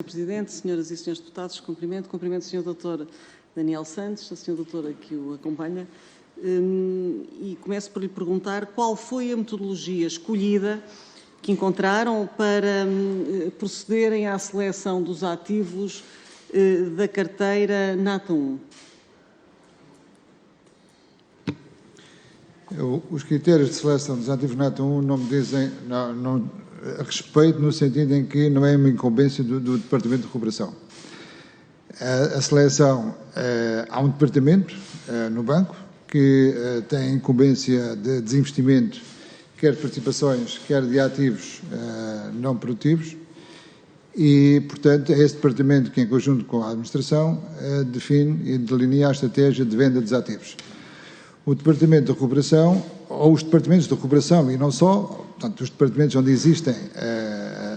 Presidente, senhoras e senhores deputados, cumprimento o Sr. Dr. Daniel Santos, a Sra. Doutora que o acompanha, e começo por lhe perguntar qual foi a metodologia escolhida que encontraram para procederem à seleção dos ativos da carteira NATA 1. Os critérios de seleção dos ativos NATA 1 não me dizem, não respeito no sentido em que não é uma incumbência do Departamento de Recuperação. A seleção, há um departamento no banco que tem incumbência de desinvestimento, quer de participações, quer de ativos não produtivos, e, portanto, é esse departamento que, em conjunto com a administração, define e delinea a estratégia de venda dos ativos. O Departamento de Recuperação, ou os Departamentos de Recuperação, e não só, portanto, os departamentos onde existem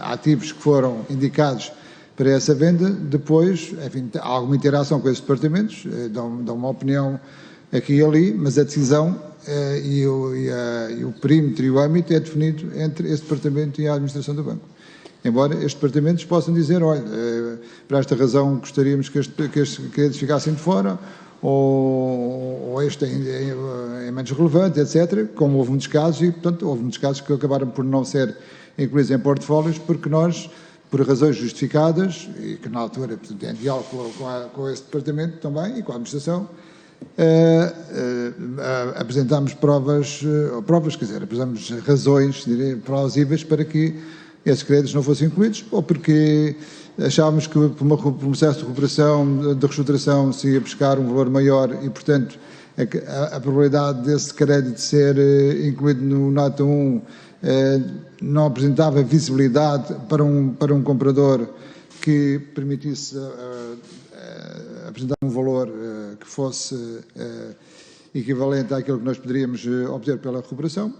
ativos que foram indicados para essa venda, depois, enfim, há alguma interação com esses departamentos, dão uma opinião aqui e ali, mas a decisão e o perímetro e o âmbito é definido entre esse departamento e a administração do banco. Embora estes departamentos possam dizer, olha, por esta razão gostaríamos que estes créditos ficassem de fora, ou este é menos relevante, etc., como houve muitos casos, e, portanto, houve muitos casos que acabaram por não ser incluídos em portfólios, porque nós, por razões justificadas, e que na altura, portanto, em diálogo com esse departamento também, e com a administração, apresentámos apresentámos razões, direi, plausíveis para que esses créditos não fossem incluídos, ou porque achávamos que por um processo de recuperação, de reestruturação, se ia buscar um valor maior e, portanto, a probabilidade desse crédito ser incluído no NATA 1 não apresentava visibilidade para um comprador que permitisse apresentar um valor que fosse equivalente àquilo que nós poderíamos obter pela recuperação,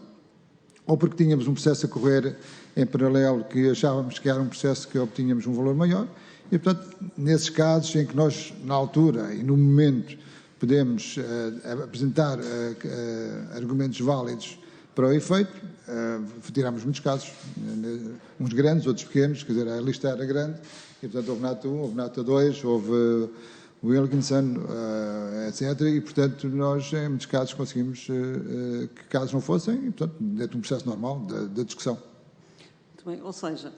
ou porque tínhamos um processo a correr em paralelo que achávamos que era um processo que obtínhamos um valor maior e, portanto, nesses casos em que nós, na altura e no momento, podemos apresentar argumentos válidos para o efeito, tirámos muitos casos, uns grandes, outros pequenos, quer dizer, a lista era grande e, portanto, houve NATA 1, houve NATA 2, houve Wilkinson, etc. E, portanto, nós, em muitos casos, conseguimos que casos não fossem, e, portanto, dentro de um processo normal da discussão. Muito bem, ou seja,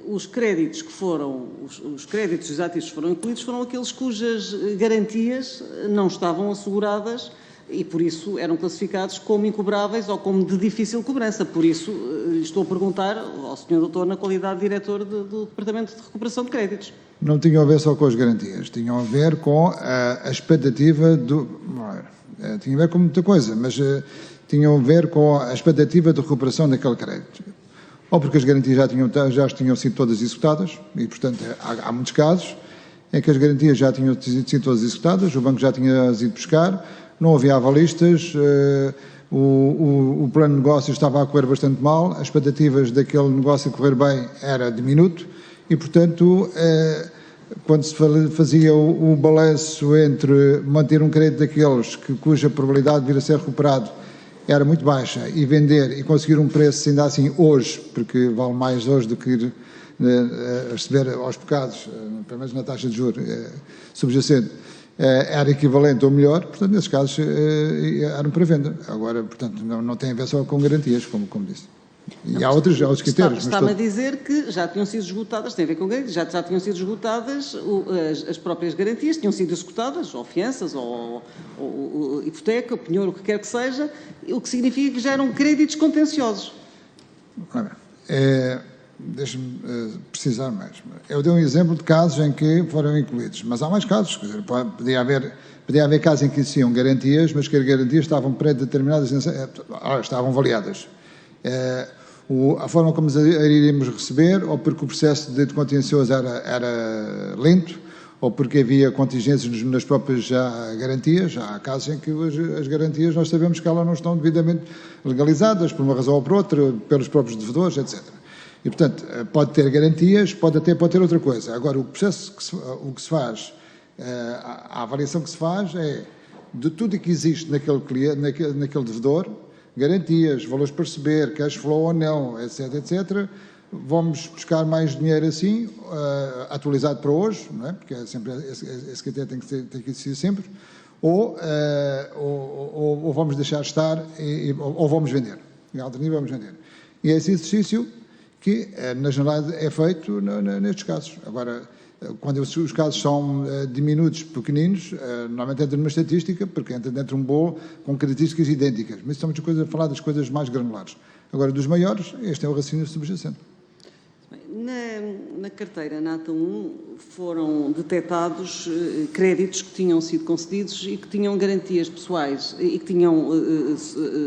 os créditos que foram, os créditos dos ativos que foram incluídos foram aqueles cujas garantias não estavam asseguradas e, por isso, eram classificados como incobráveis ou como de difícil cobrança. Por isso, lhe estou a perguntar ao Sr. Doutor, na qualidade de diretor do Departamento de Recuperação de Créditos. Não tinham a ver só com as garantias, tinham a ver com a expectativa tinha a ver com muita coisa, mas tinham a ver com a expectativa de recuperação daquele crédito. Ou porque as garantias já tinham sido todas executadas, e, portanto, há muitos casos em que as garantias já tinham sido todas executadas, o banco já tinha ido buscar, não havia avalistas, o plano de negócio estava a correr bastante mal, as expectativas daquele negócio a correr bem era diminuto, e, portanto, quando se fazia o balanço entre manter um crédito daqueles cuja probabilidade de vir a ser recuperado era muito baixa e vender e conseguir um preço ainda assim hoje, porque vale mais hoje do que ir receber aos bocados, pelo menos na taxa de juros subjacente, era equivalente ou melhor, portanto, nesses casos eram para venda. Agora, portanto, não tem a ver só com garantias, como disse. E há outros critérios. Está-me a dizer que já tinham sido esgotadas, tem a ver com garantias, já tinham sido esgotadas as próprias garantias, tinham sido executadas, ou fianças, ou hipoteca, penhor, o que quer que seja, o que significa que já eram créditos contenciosos. Deixe-me precisar mais. Eu dei um exemplo de casos em que foram incluídos, mas há mais casos, quer dizer, podia haver casos em que existiam garantias, mas que as garantias estavam pré-determinadas, estavam avaliadas. A forma como as iríamos receber, ou porque o processo de contencioso era lento, ou porque havia contingências nas próprias garantias. Já há casos em que as garantias nós sabemos que elas não estão devidamente legalizadas, por uma razão ou por outra, pelos próprios devedores, etc. E, portanto, pode ter garantias, pode ter outra coisa. Agora, o processo, o que se faz, a avaliação que se faz é de tudo que existe naquele cliente, naquele devedor, garantias, valores para receber, cash flow ou não, etc., etc., vamos buscar mais dinheiro assim, atualizado para hoje, não é? Porque é sempre, esse critério tem que existir sempre, ou vamos deixar estar, ou vamos vender. Em alternativa, vamos vender. E é esse exercício que, na generalidade, é feito nestes casos. Agora, quando os casos são diminutos, pequeninos, normalmente entra numa estatística, porque entra dentro de um bolo com características idênticas. Mas estamos a falar das coisas mais granulares. Agora, dos maiores, este é o raciocínio subjacente. Na carteira NATA 1 foram detectados créditos que tinham sido concedidos e que tinham garantias pessoais e que tinham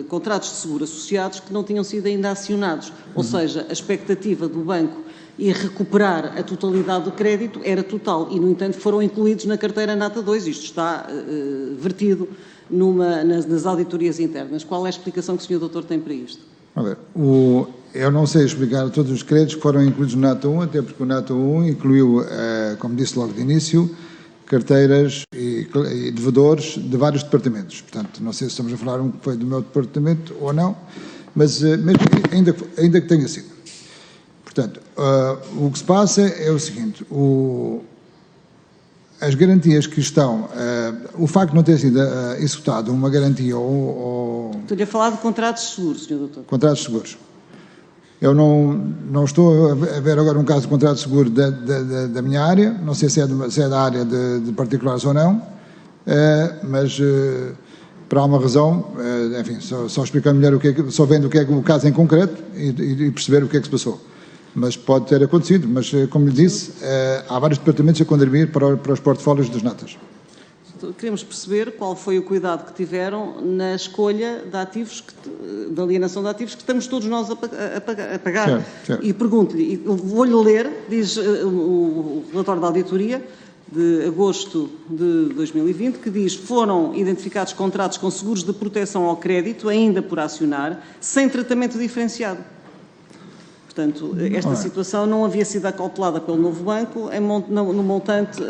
contratos de seguro associados que não tinham sido ainda acionados. Ou seja, a expectativa do banco em recuperar a totalidade do crédito era total e, no entanto, foram incluídos na carteira NATA 2. Isto está vertido nas auditorias internas. Qual é a explicação que o Sr. Doutor tem para isto? A ver, eu não sei explicar todos os créditos que foram incluídos no NATA 1, até porque o NATA 1 incluiu, como disse logo de início, carteiras e devedores de vários departamentos. Portanto, não sei se estamos a falar um que foi do meu departamento ou não, mas ainda que tenha sido. Portanto, o que se passa é o seguinte, as garantias que estão, o facto de não ter sido executado uma garantia ou... Estou-lhe a falar de contratos de seguros, Sr. Doutor. Contratos de seguros. Eu não estou a ver agora um caso de contrato de seguro da minha área, não sei se é da área de particulares ou não, mas por alguma razão, enfim, só explicando melhor só vendo o que é o caso em concreto e perceber o que é que se passou. Mas pode ter acontecido, mas como lhe disse, há vários departamentos a contribuir para os portfólios dos NATAs. Queremos perceber qual foi o cuidado que tiveram na escolha de ativos, de alienação de ativos, que estamos todos nós a pagar. Certo. E pergunto-lhe, vou-lhe ler, diz o relatório da auditoria, de agosto de 2020, que diz: foram identificados contratos com seguros de proteção ao crédito, ainda por acionar, sem tratamento diferenciado. Portanto, esta situação não havia sido acautelada pelo novo banco, no montante,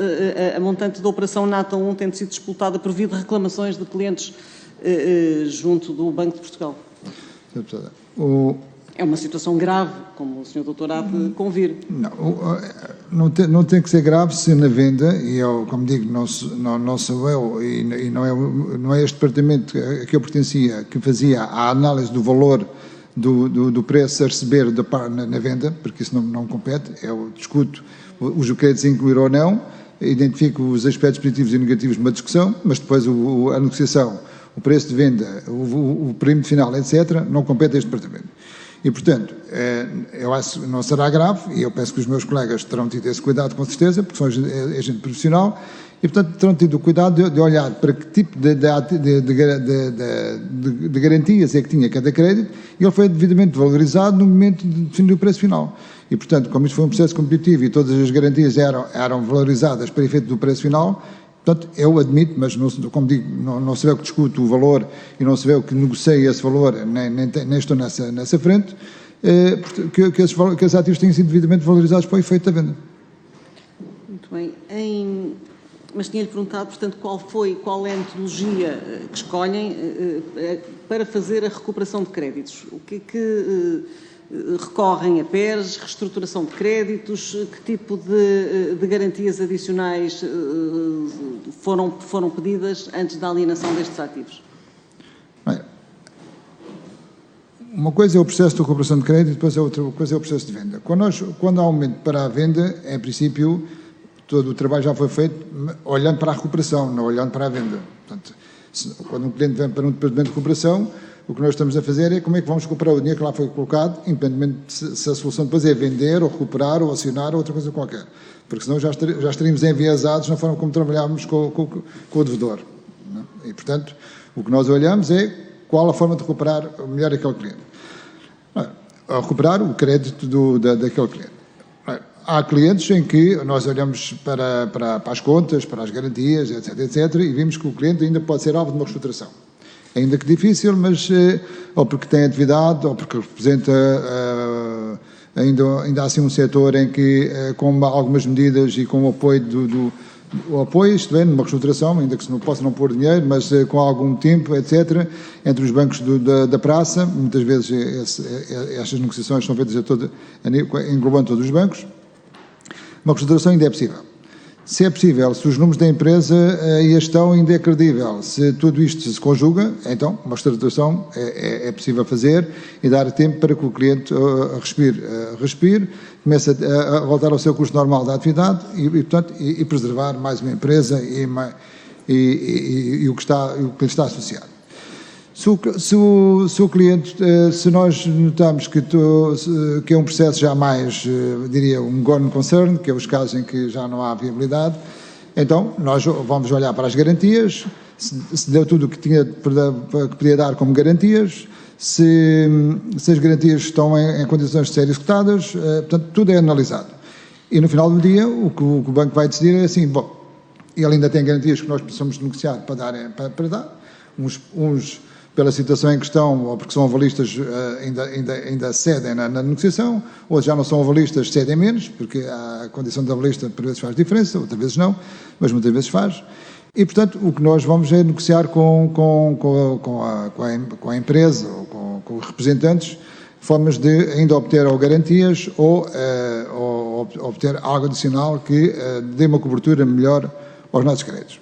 a montante da operação NATA 1 tendo sido disputada por via de reclamações de clientes junto do Banco de Portugal. É uma situação grave, como o Sr. Doutor há de convir. Não tem que ser grave se na venda, e eu, como digo, não sou eu, e não é este departamento a que eu pertencia, que fazia a análise do valor do preço a receber na venda, porque isso não compete, eu discuto os créditos a incluir ou não, identifico os aspectos positivos e negativos numa discussão, mas depois a negociação, o preço de venda, o perímetro final, etc., não compete a este departamento. E, portanto, eu acho que não será grave, e eu penso que os meus colegas terão tido esse cuidado, com certeza, porque são gente profissional, e, portanto, terão tido o cuidado de olhar para que tipo de garantias é que tinha cada crédito, e ele foi devidamente valorizado no momento de definir o preço final. E, portanto, como isto foi um processo competitivo e todas as garantias eram valorizadas para efeito do preço final, portanto, eu admito, mas, como digo, não se vê o que discuto o valor e não se vê o que negocia esse valor, nem estou nessa frente, que esses ativos têm sido devidamente valorizados para o efeito da venda. Muito bem. Mas tinha-lhe perguntado, portanto, qual é a metodologia que escolhem para fazer a recuperação de créditos? O que recorrem a PERs, reestruturação de créditos, que tipo de garantias adicionais foram pedidas antes da alienação destes ativos? Bem, uma coisa é o processo de recuperação de crédito, depois outra coisa é o processo de venda. Quando há aumento para a venda, em princípio, todo o trabalho já foi feito olhando para a recuperação, não olhando para a venda. Portanto, quando um cliente vem para um departamento de recuperação, o que nós estamos a fazer é como é que vamos recuperar o dinheiro que lá foi colocado, independentemente se a solução depois é vender, ou recuperar, ou acionar, ou outra coisa qualquer. Porque senão já estaríamos enviesados na forma como trabalhávamos com o devedor. Não é? E, portanto, o que nós olhamos é qual a forma de recuperar melhor aquele cliente. A recuperar o crédito daquele cliente. Há clientes em que nós olhamos para as contas, para as garantias, etc., e vimos que o cliente ainda pode ser alvo de uma reestruturação. Ainda que difícil, mas ou porque tem atividade, ou porque representa ainda assim um setor em que, com algumas medidas e com o apoio o apoio, isto é, numa reestruturação, ainda que se não possa não pôr dinheiro, mas com algum tempo, etc., entre os bancos da praça. Muitas vezes estas negociações são feitas englobando todos os bancos. Uma reestruturação ainda é possível. Se é possível, se os números da empresa e a gestão ainda é credível, se tudo isto se conjuga, então uma reestruturação é possível fazer e dar tempo para que o cliente respire, comece a voltar ao seu custo normal da atividade portanto, preservar mais uma empresa e o que lhe está associado. Se o cliente, se nós notamos que é um processo já mais, diria, um going concern, que é os casos em que já não há viabilidade, então nós vamos olhar para as garantias, se deu tudo o que que podia dar como garantias, se as garantias estão em condições de ser executadas, portanto, tudo é analisado. E no final do dia, o que o banco vai decidir é assim, bom, ele ainda tem garantias que nós possamos negociar para dar, uns pela situação em questão, ou porque são avalistas, ainda cedem na negociação, ou já não são avalistas, cedem menos, porque a condição de avalista por vezes faz diferença, outras vezes não, mas muitas vezes faz. E, portanto, o que nós vamos é negociar com a empresa, ou com os representantes, formas de ainda obter ou garantias ou obter algo adicional que dê uma cobertura melhor aos nossos créditos.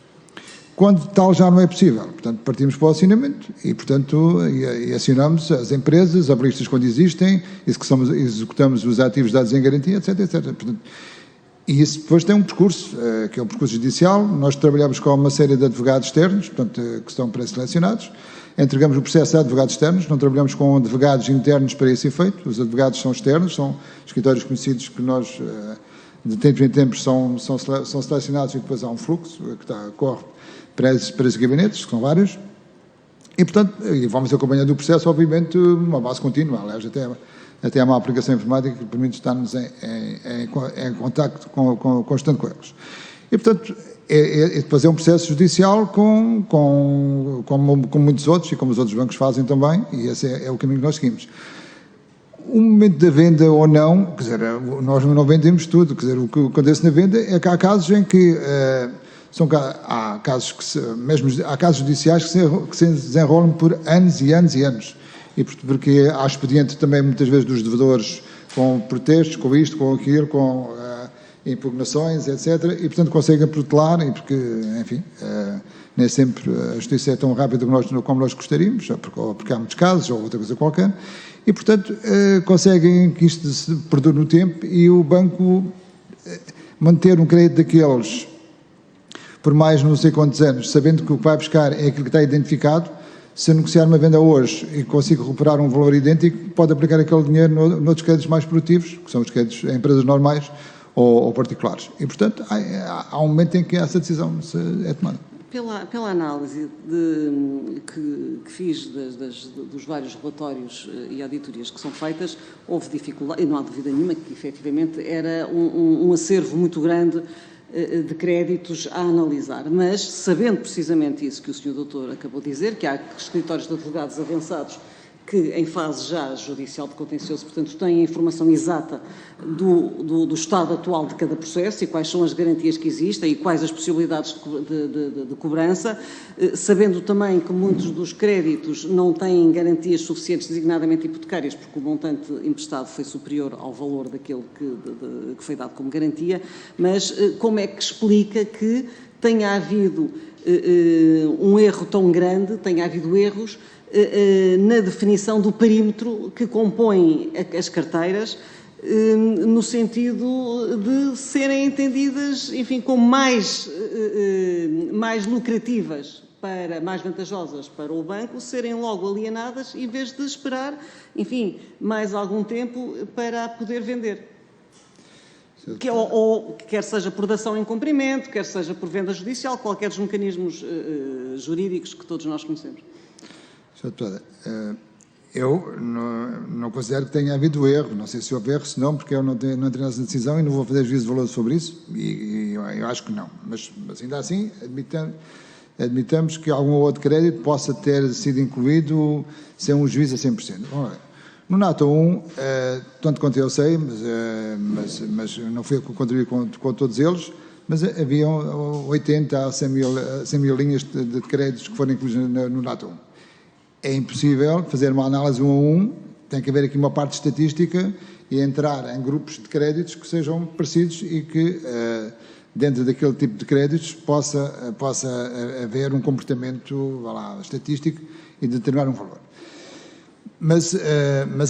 Quando tal já não é possível, portanto, partimos para o acionamento e, portanto, acionamos as empresas, avalistas quando existem, executamos os ativos dados em garantia, etc, etc. Portanto, e isso depois tem um percurso, que é o percurso judicial. Nós trabalhamos com uma série de advogados externos, portanto, que estão pré-selecionados, entregamos o processo a advogados externos, não trabalhamos com advogados internos para esse efeito, os advogados são externos, são escritórios conhecidos que nós, de tempos em tempos, são selecionados e depois há um fluxo que corre para esses gabinetes, que são vários, e, portanto, vamos acompanhando o processo, obviamente, uma base contínua. Aliás, até há uma aplicação informática que permite estarmos em contacto constante com eles. E, portanto, depois é um processo judicial como muitos outros, e como os outros bancos fazem também, e esse é o caminho que nós seguimos. O momento da venda ou não, quer dizer, nós não vendemos tudo, quer dizer, o que acontece na venda é que há casos em que... há casos judiciais que se desenrolam por anos e anos e anos. E porque há expediente também, muitas vezes, dos devedores com protestos, com isto, com aquilo, com impugnações, etc. E, portanto, conseguem protelar, e porque, enfim, nem sempre a justiça é tão rápida como nós gostaríamos, porque há muitos casos, ou outra coisa qualquer. E, portanto, conseguem que isto se perdure no tempo e o banco manter um crédito daqueles por mais não sei quantos anos, sabendo que o que vai buscar é aquilo que está identificado. Se negociar uma venda hoje e consigo recuperar um valor idêntico, pode aplicar aquele dinheiro noutros créditos mais produtivos, que são os créditos em empresas normais ou particulares. E, portanto, há um momento em que essa decisão é tomada. Pela análise que fiz dos vários relatórios e auditorias que são feitas, houve dificuldade, e não há dúvida nenhuma que, efetivamente, era um acervo muito grande de créditos a analisar, mas sabendo precisamente isso que o Sr. Doutor acabou de dizer, que há escritórios de advogados avançados que em fase já judicial de contencioso, portanto, têm a informação exata do estado atual de cada processo e quais são as garantias que existem e quais as possibilidades de cobrança, sabendo também que muitos dos créditos não têm garantias suficientes, designadamente hipotecárias, porque o montante emprestado foi superior ao valor daquele que foi dado como garantia, mas como é que explica que tenha havido um erro tão grande, tenha havido erros na definição do perímetro que compõe as carteiras, no sentido de serem entendidas, enfim, como mais lucrativas, mais vantajosas para o banco, serem logo alienadas, em vez de esperar, enfim, mais algum tempo para poder vender. Quer seja por dação em cumprimento, quer seja por venda judicial, qualquer dos mecanismos jurídicos que todos nós conhecemos. Sr. Deputada, eu não considero que tenha havido erro, não sei se houve erro, se não, porque eu não entrei nessa decisão e não vou fazer juízo de valor sobre isso, e eu acho que não. Mas ainda assim, admitamos que algum outro crédito possa ter sido incluído sem um juízo a 100%. No NATO 1, tanto quanto eu sei, mas não fui a contribuir com todos eles, mas haviam 80 a 100 mil linhas de créditos que foram incluídas no NAT1. É impossível fazer uma análise 1 a 1, tem que haver aqui uma parte estatística e entrar em grupos de créditos que sejam parecidos e que, dentro daquele tipo de créditos, possa haver um comportamento estatístico e determinar um valor. Mas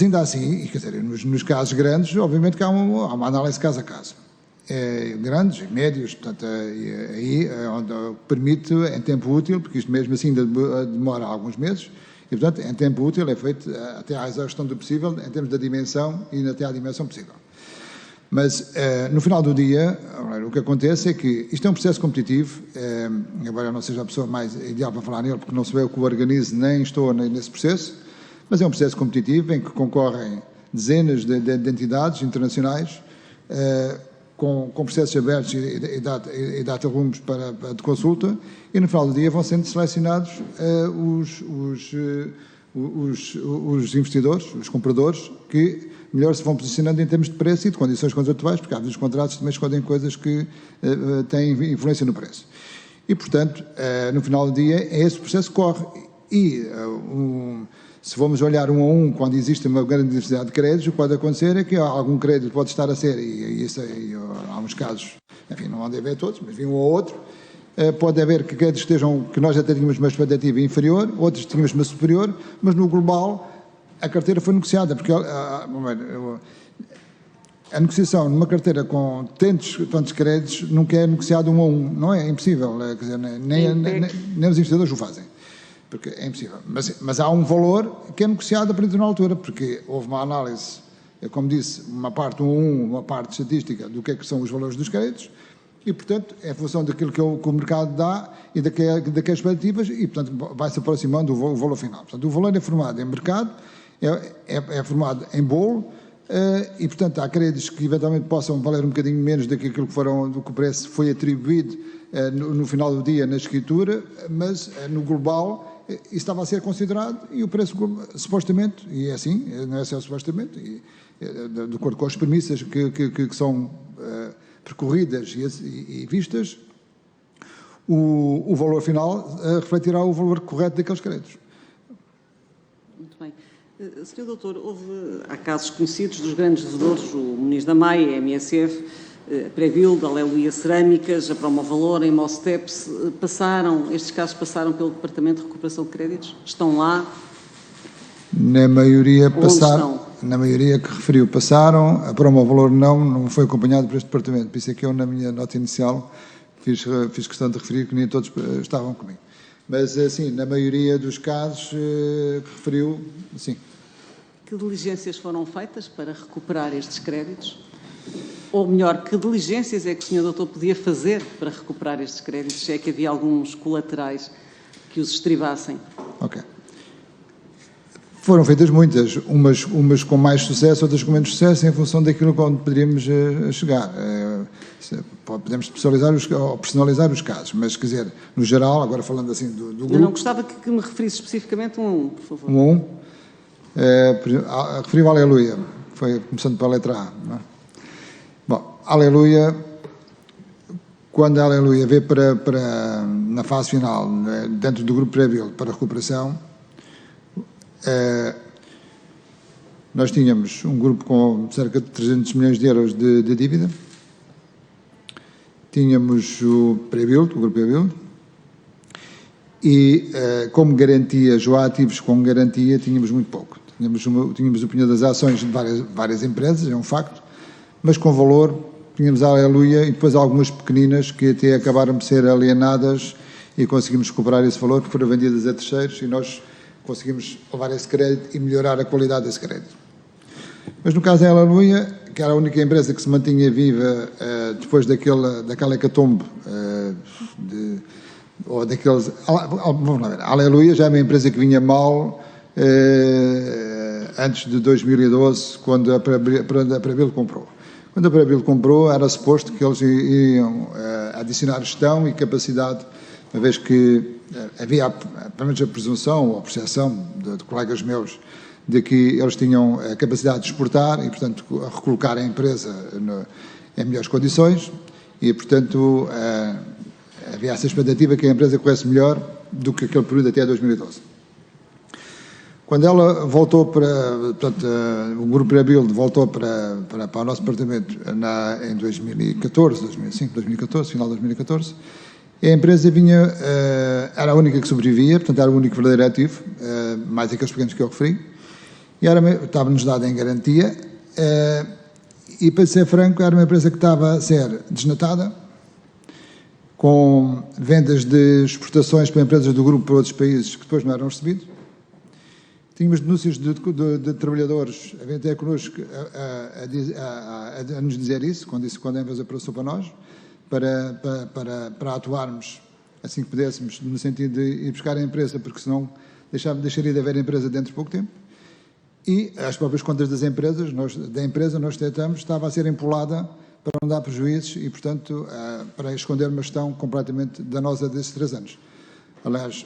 ainda assim, quer dizer, nos casos grandes, obviamente que há uma análise caso a caso. Grandes e médios, portanto, aí onde permite, em tempo útil, porque isto mesmo assim demora alguns meses, e, portanto, em tempo útil é feito até à exaustão do possível, em termos da dimensão e até à dimensão possível. Mas, no final do dia, o que acontece é que isto é um processo competitivo, embora eu não seja a pessoa mais ideal para falar nele, porque não sou eu que o organizo, nem estou nesse processo, mas é um processo competitivo em que concorrem dezenas de entidades internacionais, com processos abertos e data rumos de consulta, e no final do dia vão sendo selecionados os investidores, os compradores, que melhor se vão posicionando em termos de preço e de condições contratuais, porque há vezes os contratos também escondem coisas que têm influência no preço. E, portanto, no final do dia, é esse processo que corre. E se formos olhar 1 a 1, quando existe uma grande diversidade de créditos, o que pode acontecer é que algum crédito pode estar a ser, e há uns casos, enfim, não há de haver todos, mas um ou outro, pode haver que créditos que nós até tínhamos uma expectativa inferior, outros tínhamos uma superior, mas no global a carteira foi negociada, porque a negociação numa carteira com tantos créditos nunca é negociado 1 a 1, não é? É impossível, quer dizer, nem os investidores o fazem. Porque é impossível. Mas há um valor que é negociado a partir de uma altura, porque houve uma análise, como disse, uma parte 1 a 1, uma parte estatística do que é que são os valores dos créditos, e, portanto, é em função daquilo que o mercado dá e daquelas expectativas, e, portanto, vai-se aproximando o valor final. Portanto, o valor é formado em mercado, é formado em bolo, e, portanto, há créditos que eventualmente possam valer um bocadinho menos do que aquilo do que o preço foi atribuído no final do dia na escritura, mas no global isso estava a ser considerado e o preço, supostamente, e é assim, não é só supostamente, de acordo com as premissas que são percorridas e vistas, o valor final refletirá o valor correto daqueles créditos. Muito bem. Sr. Doutor, há casos conhecidos dos grandes devedores, o Muniz da Maia, a MSF, a Pré-Build, a Aleluia Cerâmicas, a Promovalor, a Imosteps, estes casos passaram pelo Departamento de Recuperação de Créditos? Estão lá? Na maioria passaram, na maioria que referiu passaram, a Promovalor não foi acompanhado por este Departamento, por isso é que eu na minha nota inicial fiz questão de referir que nem todos estavam comigo. Mas, assim, na maioria dos casos que referiu, sim. Que diligências foram feitas para recuperar estes créditos? Ou melhor, que diligências é que o Sr. Doutor podia fazer para recuperar estes créditos, se é que havia alguns colaterais que os estribassem? Ok. Foram feitas muitas, umas com mais sucesso, outras com menos sucesso, em função daquilo onde poderíamos chegar. Podemos personalizar os casos, mas, quer dizer, no geral, agora falando assim do grupo... Eu não gostava que me referisse especificamente 1 a 1, por favor. 1 a 1? Referiu a Aleluia, foi começando pela letra A, não é? Bom, Aleluia, quando a Aleluia veio na fase final, dentro do grupo Pré-Build para recuperação, nós tínhamos um grupo com cerca de 300 milhões de euros de dívida, tínhamos o Pré-Build, o grupo Pré-Build, e como garantia, os ativos com garantia, tínhamos muito pouco. Tínhamos o penhor das ações de várias empresas, é um facto, mas com valor, tínhamos a Aleluia e depois algumas pequeninas que até acabaram de ser alienadas e conseguimos recuperar esse valor, que foram vendidas a terceiros e nós conseguimos levar esse crédito e melhorar a qualidade desse crédito. Mas no caso da Aleluia, que era a única empresa que se mantinha viva depois daquela hecatombe, ou daqueles... Vamos lá ver, a Aleluia já é uma empresa que vinha mal antes de 2012, quando a Pré-Build comprou. Quando a Pré-Build comprou, era suposto que eles iam adicionar gestão e capacidade, uma vez que havia, pelo menos a presunção ou a percepção de colegas meus, de que eles tinham a capacidade de exportar e, portanto, a recolocar a empresa em melhores condições, e, portanto, havia essa expectativa que a empresa corresse melhor do que aquele período até 2012. Quando ela voltou portanto, o Grupo Prebuild voltou para o nosso departamento em 2014, final de 2014, a empresa era a única que sobrevivia, portanto era o único verdadeiro ativo, mais aqueles pequenos que eu referi, e estava-nos dada em garantia, e para ser franco, era uma empresa que estava a ser desnatada, com vendas de exportações para empresas do grupo para outros países que depois não eram recebidos. Tínhamos denúncias de trabalhadores a vir até connosco a nos dizer isso, quando a empresa passou para nós, para atuarmos assim que pudéssemos, no sentido de ir buscar a empresa, porque senão deixaria de haver empresa dentro de pouco tempo. E as próprias contas da empresa, nós tentamos, estava a ser empolada para não dar prejuízos e, portanto, para esconder uma gestão completamente danosa desses 3 anos. Aliás,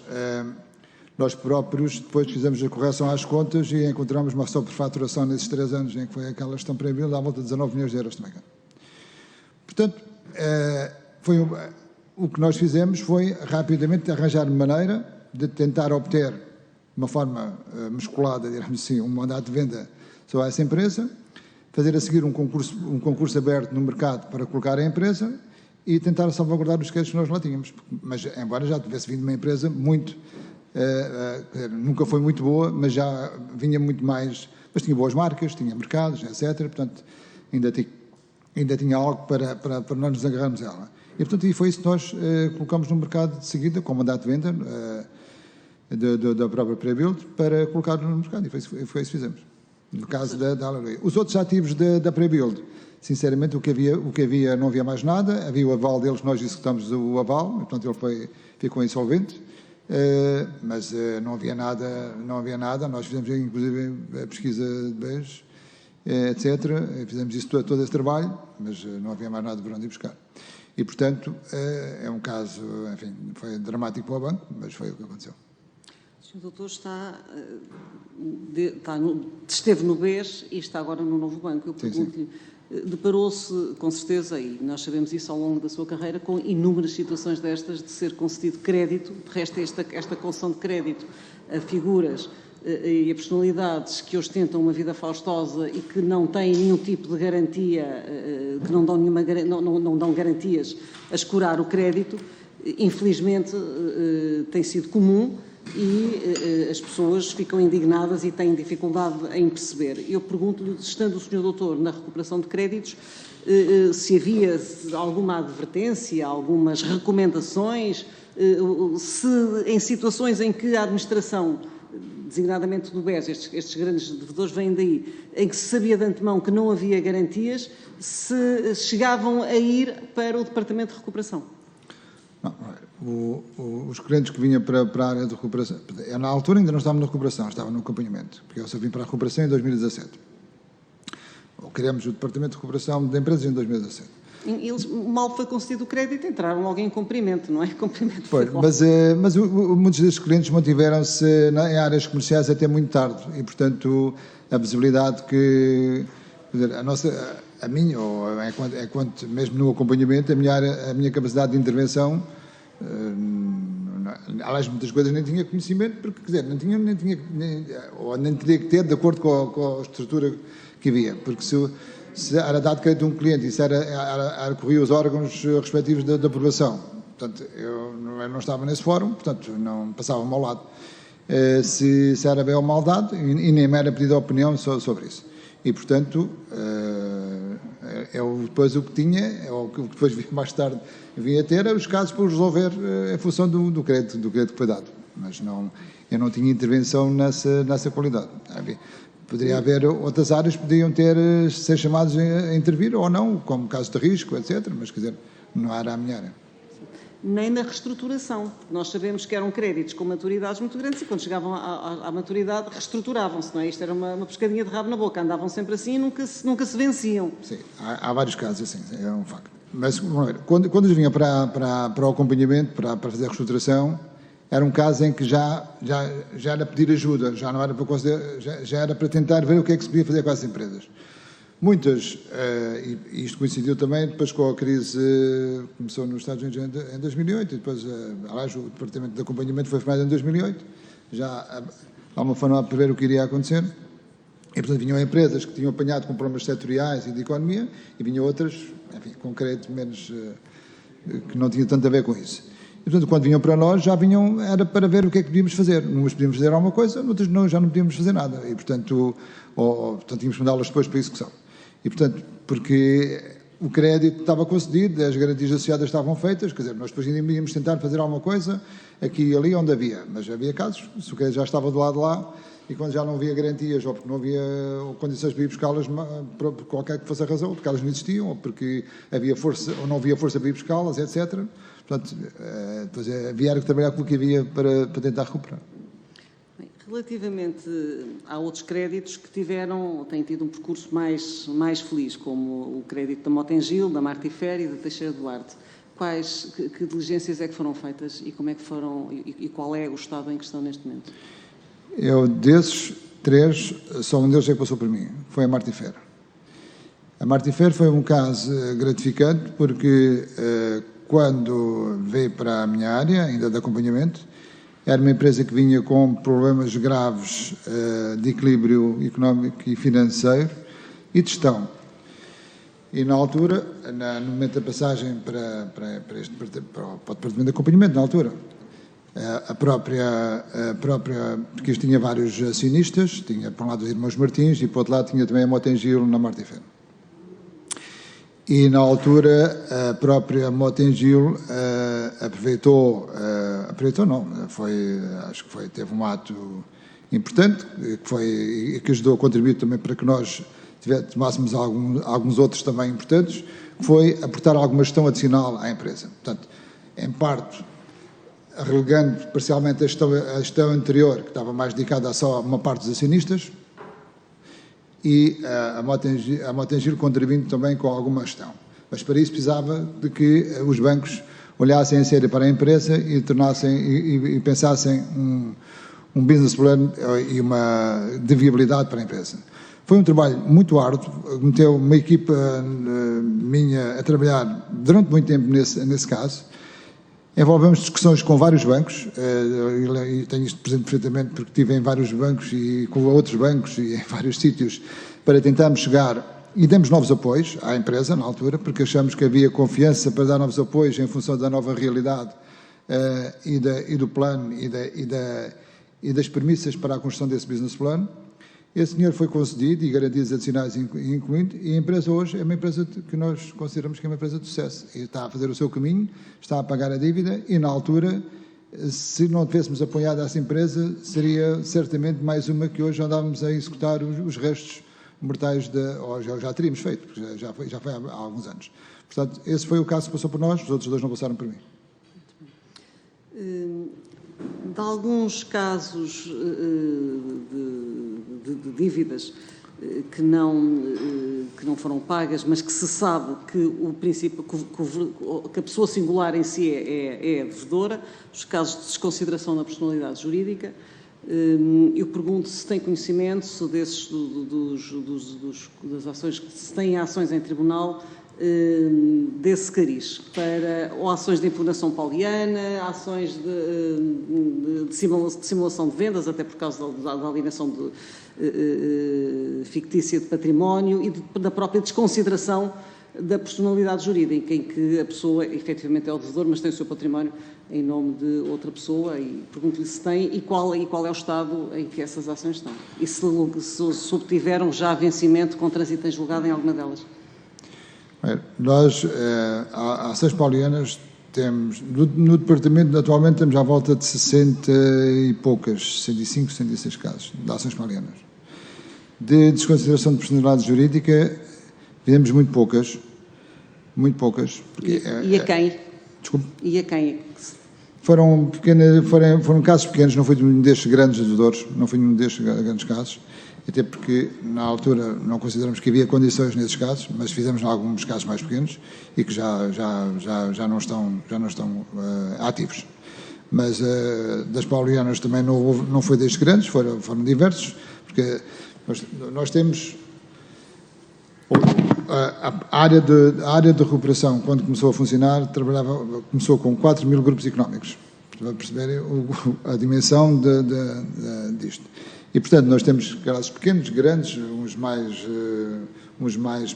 nós próprios depois fizemos a correção às contas e encontramos uma sobrefaturação nesses 3 anos em que foi aquela gestão Prebuild à volta de 19 milhões de euros também. Portanto, o que nós fizemos foi rapidamente arranjar maneira de tentar obter, de uma forma musculada, digamos assim, um mandato de venda sobre essa empresa, fazer a seguir um concurso aberto no mercado para colocar a empresa e tentar salvaguardar os créditos que nós lá tínhamos. Mas, embora já tivesse vindo uma empresa muito... nunca foi muito boa, mas já vinha muito mais... Mas tinha boas marcas, tinha mercados, etc. Portanto, ainda tinha algo para nós nos agarrarmos a ela. E, portanto, foi isso que nós colocamos no mercado de seguida, com o mandato de venda da própria Prebuild, para colocar no mercado. E foi isso que fizemos. No caso da Aleluia. Os outros ativos da Prebuild, sinceramente, o que havia, não havia mais nada. Havia o aval deles, nós executamos o aval, portanto, ele ficou insolvente. Mas não havia nada. Nós fizemos, inclusive, a pesquisa de bens, etc. Fizemos isso todo esse trabalho, mas não havia mais nada para onde ir buscar. E, portanto, é um caso, enfim, foi dramático para o banco, mas foi o que aconteceu. O Sr. Doutor esteve no BES e está agora no novo banco. Eu pergunto-lhe, deparou-se, com certeza, e nós sabemos isso ao longo da sua carreira, com inúmeras situações destas de ser concedido crédito, de resto esta concessão de crédito a figuras e a personalidades que ostentam uma vida faustosa e que não têm nenhum tipo de garantia, que não dão garantias a escurar o crédito, infelizmente tem sido comum e as pessoas ficam indignadas e têm dificuldade em perceber. Eu pergunto-lhe, estando o Sr. Doutor na recuperação de créditos, se havia alguma advertência, algumas recomendações, se em situações em que a administração, designadamente do BES, estes grandes devedores vêm daí, em que se sabia de antemão que não havia garantias, se chegavam a ir para o Departamento de Recuperação? Não, os clientes que vinham para a área de recuperação, na altura ainda não estavam na recuperação, estavam no acompanhamento, porque eu só vim para a recuperação em 2017. Criamos o Departamento de Recuperação de Empresas em 2017. Eles, mal foi concedido o crédito, entraram logo em cumprimento, não é? Cumprimento pois, mas muitos desses clientes mantiveram-se em áreas comerciais até muito tarde e, portanto, a visibilidade que... A minha, ou enquanto mesmo no acompanhamento, a minha capacidade de intervenção, aliás, muitas coisas nem tinha conhecimento, porque, quer dizer, nem teria que ter de acordo com a estrutura que havia, porque se era dado crédito a um cliente e se corria os órgãos respectivos da aprovação, portanto, eu não estava nesse fórum, portanto, não passava-me ao lado. Se era bem ou mal dado, e nem me era pedido a opinião sobre isso. E, portanto, depois o que tinha, o que depois mais tarde vinha a ter, os casos para resolver em função do crédito que foi dado. Mas eu não tinha intervenção nessa qualidade. Poderia haver outras áreas que podiam ser chamadas a intervir ou não, como caso de risco, etc. Mas, quer dizer, não era a minha área. Nem na reestruturação. Nós sabemos que eram créditos com maturidades muito grandes e quando chegavam à maturidade reestruturavam-se, não é? Isto era uma pescadinha de rabo na boca, andavam sempre assim e nunca se venciam. Sim, há vários casos assim, é um facto. Mas quando eles vinham para o acompanhamento, para fazer a reestruturação, era um caso em que já era pedir ajuda, já não era para considerar, já era para tentar ver o que é que se podia fazer com essas empresas. Muitas, e isto coincidiu também depois com a crise, começou nos Estados Unidos em 2008, e depois, aliás, o Departamento de Acompanhamento foi formado em 2008, já há uma forma a prever o que iria acontecer, e portanto vinham empresas que tinham apanhado com problemas setoriais e de economia, e vinham outras, enfim, com crédito menos, que não tinha tanto a ver com isso. E portanto, quando vinham para nós, já vinham, era para ver o que é que podíamos fazer. Umas podíamos fazer alguma coisa, outras não, já não podíamos fazer nada, e portanto, portanto tínhamos que mandá-las depois para a execução. E, portanto, porque o crédito estava concedido, as garantias associadas estavam feitas, quer dizer, nós depois ainda íamos tentar fazer alguma coisa aqui e ali onde havia, mas havia casos, se o crédito já estava do lado de lá, e quando já não havia garantias, ou porque não havia condições para ir buscá-las, por qualquer que fosse a razão, porque elas não existiam, ou porque havia força, ou não havia força para ir buscá-las, etc. Portanto, depois havia que trabalhar com o que havia para tentar recuperar. Relativamente a outros créditos que têm tido um percurso mais feliz, como o crédito da Motengil, da Martifer e da Teixeira Duarte, que diligências é que foram feitas e como é que foram, e qual é o estado em que estão neste momento? Desses três, só um deles é que passou por mim, foi a Martifer. A Martifer foi um caso gratificante porque quando veio para a minha área, ainda de acompanhamento, era uma empresa que vinha com problemas graves de equilíbrio económico e financeiro e de gestão. E na altura, no momento da passagem para o Departamento de Acompanhamento, na altura, a própria, porque isto tinha vários acionistas, tinha por um lado os irmãos Martins e por outro lado tinha também a Motengil na Martifer. E na altura a própria Motengil teve um ato importante, que ajudou a contribuir também para que nós tomássemos alguns outros também importantes, foi aportar alguma gestão adicional à empresa. Portanto, em parte, relegando parcialmente a gestão anterior, que estava mais dedicada só a uma parte dos acionistas, e a Motengil contribuindo também com alguma gestão. Mas para isso precisava de que os bancos olhassem em sério para a empresa e pensassem um business plan e uma de viabilidade para a empresa. Foi um trabalho muito árduo, meteu uma equipa minha a trabalhar durante muito tempo nesse caso. Envolvemos discussões com vários bancos, e tenho isto presente perfeitamente porque estive em vários bancos e com outros bancos e em vários sítios para tentarmos chegar e demos novos apoios à empresa na altura, porque achamos que havia confiança para dar novos apoios em função da nova realidade e do plano e das premissas para a construção desse business plan. Esse dinheiro foi concedido e garantias adicionais incluindo, e a empresa hoje é uma empresa que nós consideramos que é uma empresa de sucesso. E está a fazer o seu caminho, está a pagar a dívida e, na altura, se não tivéssemos apoiado essa empresa, seria certamente mais uma que hoje andávamos a executar os restos mortais, ou já teríamos feito, porque já foi há alguns anos. Portanto, esse foi o caso que passou por nós, os outros dois não passaram por mim. De alguns casos de dívidas que não foram pagas, mas que se sabe que o princípio, que a pessoa singular em si é devedora, os casos de desconsideração da personalidade jurídica, eu pergunto se tem conhecimento das ações, se têm ações em tribunal desse cariz, ou ações de impugnação pauliana, ações de simulação de vendas, até por causa da alienação fictícia de património e da própria desconsideração da personalidade jurídica, em que a pessoa efetivamente é o devedor, mas tem o seu património em nome de outra pessoa, e pergunto-lhe se tem e qual é o estado em que essas ações estão. E se obtiveram já vencimento com trânsito em julgado em alguma delas. Nós, há ações paulianas, temos, no departamento atualmente temos à volta de 60 e poucas, 65, 66 casos de ações paulianas. De desconsideração de personalidade jurídica, fizemos muito poucas. Porque, e a quem? Desculpe? E a quem? Foram casos pequenos, não foi nenhum destes grandes devedores, não foi nenhum destes grandes casos, até porque na altura não consideramos que havia condições nesses casos, mas fizemos alguns casos mais pequenos e que já não estão ativos. Mas das paulianas também não foi destes grandes, foram diversos, porque nós temos... a área de recuperação, quando começou a funcionar, começou com 4 mil grupos económicos, para perceberem a dimensão disto. E, portanto, nós temos casos pequenos, grandes, uns mais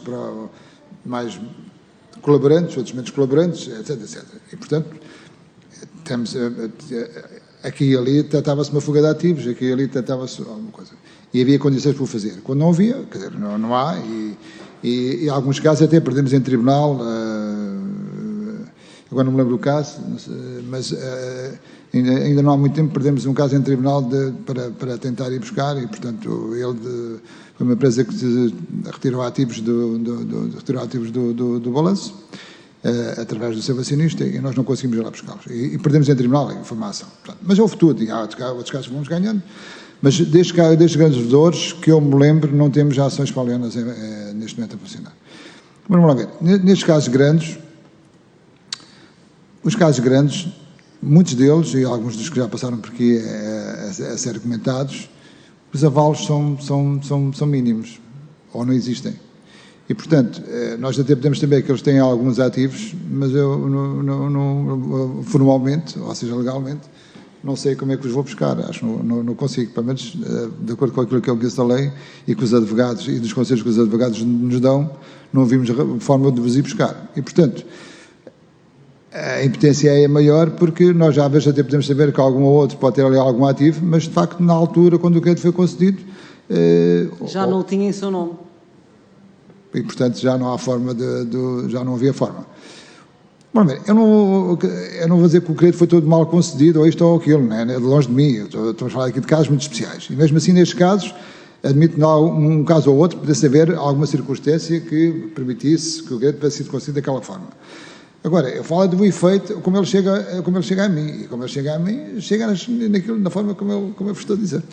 colaborantes, outros menos colaborantes, etc, etc. E, portanto, temos, aqui e ali tratava-se uma fuga de ativos, aqui e ali tratava-se alguma coisa. E havia condições para o fazer. Quando não havia, quer dizer, não há, e em alguns casos até perdemos em tribunal, agora não me lembro do caso, mas ainda não há muito tempo perdemos um caso em tribunal para tentar ir buscar, e, portanto, foi uma empresa que retirou ativos do balanço, através do seu acionista, e nós não conseguimos ir lá buscá-los. E perdemos em tribunal a informação. Portanto, mas houve tudo, e há outros casos que vamos ganhando. Mas destes grandes devedores, que eu me lembro, não temos ações paulianas neste momento a funcionar. Vamos lá ver. Nestes casos grandes, os casos grandes, muitos deles, e alguns dos que já passaram por aqui a ser comentados, os avalos são mínimos, ou não existem. E, portanto, nós até podemos saber que eles têm alguns ativos, mas eu, formalmente, ou seja, legalmente, não sei como é que os vou buscar. Acho que não consigo, pelo menos de acordo com aquilo que é o que da lei e que os advogados e dos conselhos que os advogados nos dão, não vimos forma de vos ir buscar. E, portanto, a impotência é maior porque nós já às vezes até podemos saber que algum ou outro pode ter ali algum ativo, mas de facto na altura, quando o crédito foi concedido... já não o tinha em seu nome. E, portanto, já não há forma já não havia forma. Bom, eu não vou dizer que o crédito foi todo mal concedido, ou isto ou aquilo, não é? De longe de mim. Estamos a falar aqui de casos muito especiais. E mesmo assim, nestes casos, admito que um caso ou outro pudesse haver alguma circunstância que permitisse que o crédito tivesse sido concedido daquela forma. Agora, eu falo do efeito, como ele chega a mim. E como ele chega a mim, chega na forma como eu vos estou a dizer.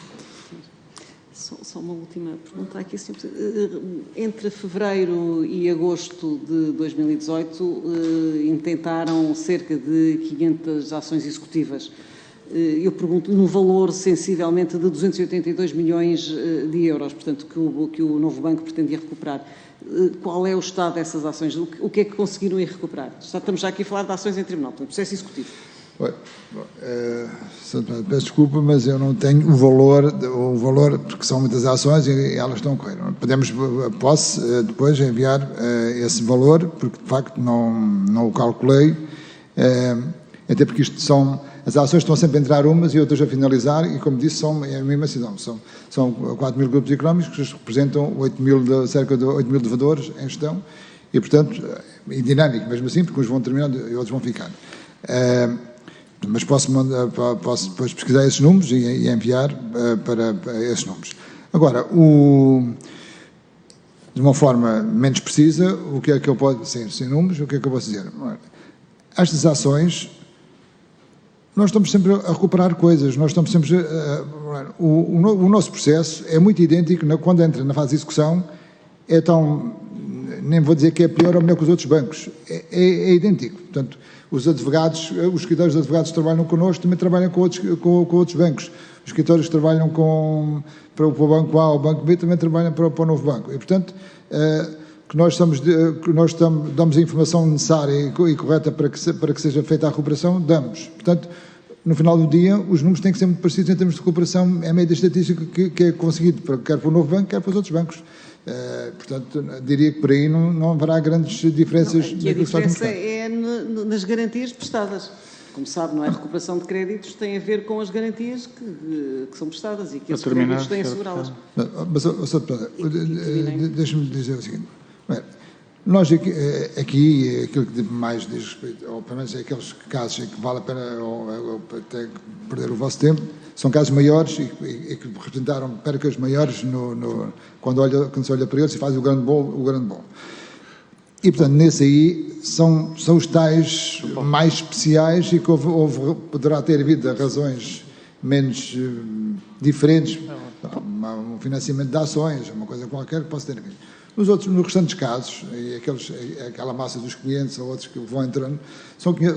Só uma última pergunta aqui. Entre fevereiro e agosto de 2018, intentaram cerca de 500 ações executivas. Eu pergunto, no valor sensivelmente de 282 milhões de euros, portanto, que o novo banco pretendia recuperar. Qual é o estado dessas ações? O que é que conseguiram ir recuperar? Estamos já aqui a falar de ações em tribunal, portanto, processo executivo. Peço desculpa, mas eu não tenho o valor, porque são muitas ações e elas estão a correr. Posso depois enviar esse valor, porque de facto não o calculei, até porque as ações estão sempre a entrar umas e outras a finalizar, e como disse, é a mesma decisão. São 4 mil grupos económicos que representam cerca de 8 mil devedores em gestão, e portanto, e dinâmico mesmo assim, porque uns vão terminando e outros vão ficar. Mas posso depois pesquisar esses números e enviar para esses números. Agora, de uma forma menos precisa, o que é que eu posso, sem números, o que é que eu posso dizer? Estas ações, nós estamos sempre a recuperar coisas, nós estamos sempre o nosso processo é muito idêntico, quando entra na fase de execução, nem vou dizer que é pior ou melhor que os outros bancos, é idêntico. Portanto, os escritórios de advogados que trabalham connosco também trabalham com outros bancos. Os escritórios que trabalham para o banco A ou o banco B também trabalham para o novo banco. E, portanto, que nós damos a informação necessária e correta para que seja feita a recuperação, damos. Portanto, no final do dia, os números têm que ser muito parecidos em termos de recuperação, é a média estatística que é conseguido, quer para o novo banco, quer para os outros bancos. Portanto, diria que por aí não haverá grandes diferenças. A diferença é nas garantias prestadas. Como sabe, não é? A recuperação de créditos tem a ver com as garantias que são prestadas e que esses créditos têm a assegurá-las. Mas, deixa-me dizer o seguinte. Nós aqui, aquilo que mais diz respeito, ou pelo menos é aqueles casos em que vale a pena ou até perder o vosso tempo, são casos maiores e que representaram percas maiores quando se olha para eles e faz o grande bolo. E, portanto, nesse aí são os tais mais especiais e que poderá ter havido razões menos diferentes, um financiamento de ações, uma coisa qualquer que possa ter havido. Nos restantes casos, aquela massa dos clientes ou outros que vão entrando,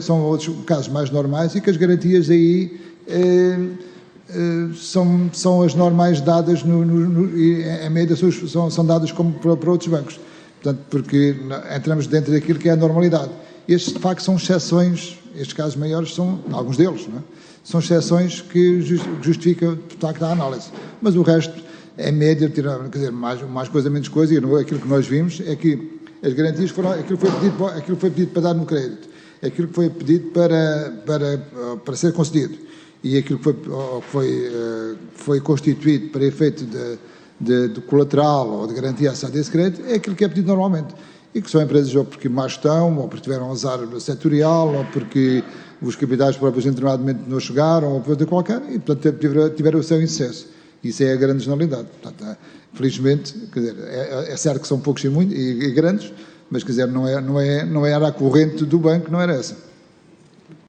são outros casos mais normais e que as garantias aí são as normais dadas, e em média são dadas como para outros bancos. portanto, porque entramos dentro daquilo que é a normalidade. Estes, de facto, são exceções, estes casos maiores são, alguns deles, não é? São exceções que justificam, de facto, a análise. Mas o resto, em média, quer dizer, mais coisa, menos coisa, e aquilo que nós vimos é que as garantias foram aquilo que foi pedido para dar no crédito, aquilo que foi pedido para ser concedido, e aquilo que foi constituído para efeito de colateral ou de garantia associada a esse crédito, é aquilo que é pedido normalmente. E que são empresas ou porque má estão, ou porque tiveram azar setorial, ou porque os capitais próprios em determinado momento não chegaram, ou por outra qualquer, e portanto tiveram o seu insucesso. Isso é a grande generalidade. Portanto, felizmente, quer dizer, é certo que são poucos e grandes, mas quer dizer, não era a corrente do banco, não era essa.